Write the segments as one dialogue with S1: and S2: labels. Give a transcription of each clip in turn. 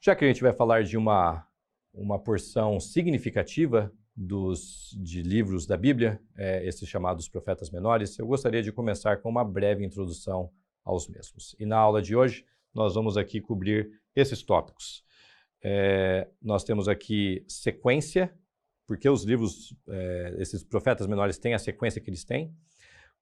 S1: Já que a gente vai falar de uma porção significativa de livros da Bíblia, esses chamados profetas menores, eu gostaria de começar com uma breve introdução aos mesmos. E na aula de hoje, nós vamos aqui cobrir esses tópicos. Nós temos aqui sequência, porque os livros, esses profetas menores têm a sequência que eles têm.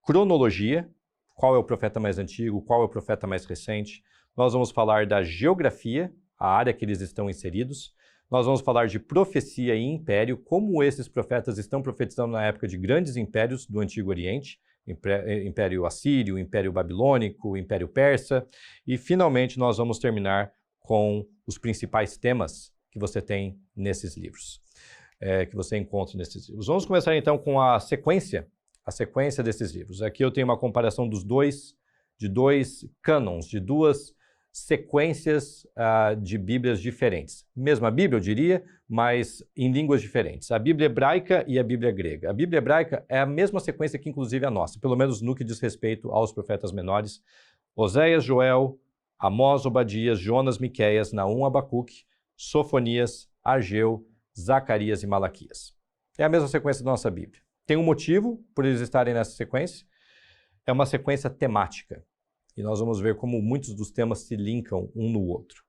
S1: Cronologia, qual é o profeta mais antigo, qual é o profeta mais recente. Nós vamos falar da geografia, a área que eles estão inseridos. Nós vamos falar de profecia e império, como esses profetas estão profetizando na época de grandes impérios do Antigo Oriente, Império Assírio, Império Babilônico, Império Persa. E, finalmente, nós vamos terminar com os principais temas que você tem nesses livros, que você encontra nesses livros. Vamos começar, então, com a sequência desses livros. Aqui eu tenho uma comparação de dois cânons, de duas sequências de Bíblias diferentes. Mesma Bíblia, eu diria, mas em línguas diferentes. A Bíblia hebraica e a Bíblia grega. A Bíblia hebraica é a mesma sequência que, inclusive, a nossa, pelo menos no que diz respeito aos profetas menores. Oséias, Joel, Amós, Obadias, Jonas, Miqueias, Naum, Abacuque, Sofonias, Ageu, Zacarias e Malaquias. É a mesma sequência da nossa Bíblia. Tem um motivo por eles estarem nessa sequência. É uma sequência temática. E nós vamos ver como muitos dos temas se linkam um no outro.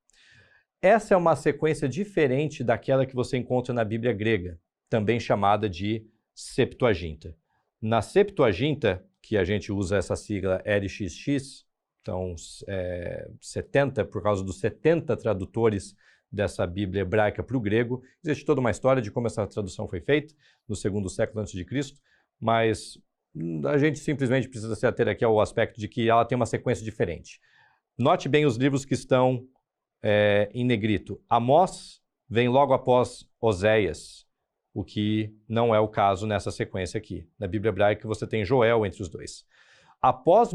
S1: Essa é uma sequência diferente daquela que você encontra na Bíblia grega, também chamada de Septuaginta. Na Septuaginta, que a gente usa essa sigla LXX, então 70, por causa dos 70 tradutores dessa Bíblia hebraica para o grego, existe toda uma história de como essa tradução foi feita no segundo século a.C., mas a gente simplesmente precisa se ater aqui ao aspecto de que ela tem uma sequência diferente. Note bem os livros que estão em negrito. Amós vem logo após Oséias, o que não é o caso nessa sequência aqui. Na Bíblia hebraica você tem Joel entre os dois. Após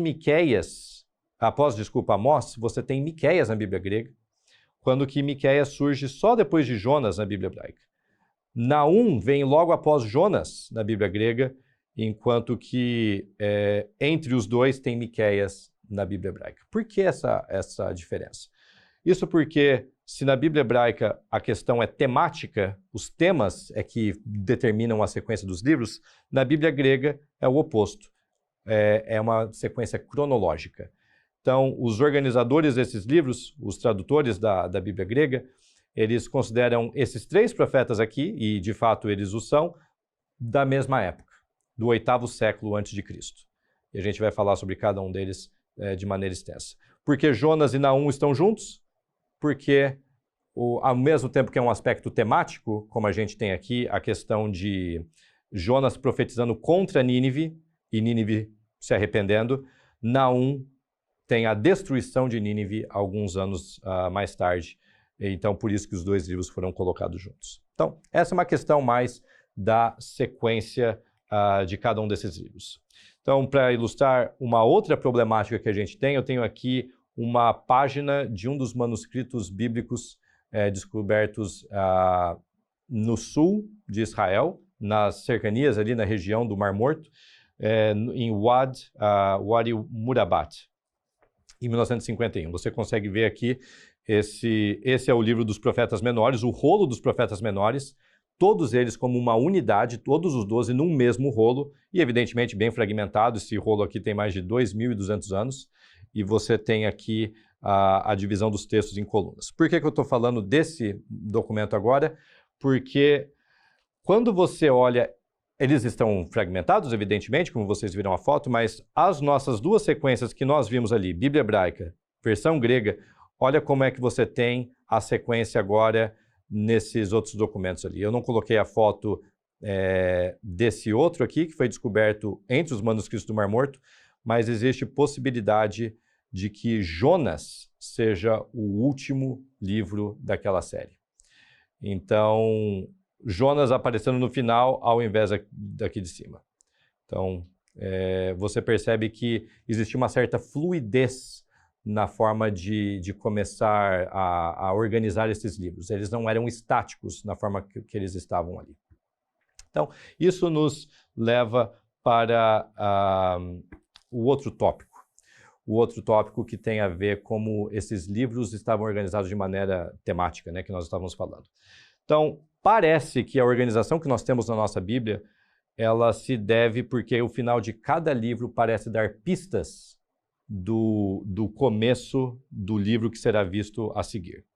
S1: Amós, você tem Miqueias na Bíblia grega, quando que Miqueias surge só depois de Jonas na Bíblia hebraica. Naum vem logo após Jonas na Bíblia grega, enquanto que entre os dois tem Miqueias na Bíblia hebraica. Por que essa diferença? Isso porque, se na Bíblia hebraica a questão é temática, os temas é que determinam a sequência dos livros, na Bíblia grega é o oposto. É uma sequência cronológica. Então, os organizadores desses livros, os tradutores da Bíblia grega, eles consideram esses três profetas aqui, e de fato eles o são, da mesma época, do 8º século antes de Cristo. E a gente vai falar sobre cada um deles de maneira extensa. Por que Jonas e Naum estão juntos? Porque, ao mesmo tempo que é um aspecto temático, como a gente tem aqui, a questão de Jonas profetizando contra Nínive, e Nínive se arrependendo, Naum tem a destruição de Nínive alguns anos mais tarde. Então, por isso que os dois livros foram colocados juntos. Então, essa é uma questão mais da sequência de cada um desses livros. Então, para ilustrar uma outra problemática que a gente tem, eu tenho aqui uma página de um dos manuscritos bíblicos descobertos no sul de Israel, nas cercanias ali na região do Mar Morto, em Wadi Murabat, em 1951. Você consegue ver aqui, esse é o livro dos profetas menores, o rolo dos profetas menores, todos eles como uma unidade, todos os 12 num mesmo rolo, e evidentemente bem fragmentado. Esse rolo aqui tem mais de 2.200 anos, e você tem aqui a divisão dos textos em colunas. Por que eu estou falando desse documento agora? Porque quando você olha, eles estão fragmentados, evidentemente, como vocês viram a foto, mas as nossas duas sequências que nós vimos ali, Bíblia hebraica, versão grega, olha como é que você tem a sequência agora nesses outros documentos ali. Eu não coloquei a foto desse outro aqui, que foi descoberto entre os manuscritos do Mar Morto, mas existe possibilidade de que Jonas seja o último livro daquela série. Então, Jonas aparecendo no final ao invés daqui de cima. Então, você percebe que existe uma certa fluidez na forma de começar a organizar esses livros. Eles não eram estáticos na forma que eles estavam ali. Então, isso nos leva para o outro tópico. o outro tópico que tem a ver como esses livros estavam organizados de maneira temática, né, que nós estávamos falando. Então, parece que a organização que nós temos na nossa Bíblia, ela se deve porque o final de cada livro parece dar pistas do começo do livro que será visto a seguir.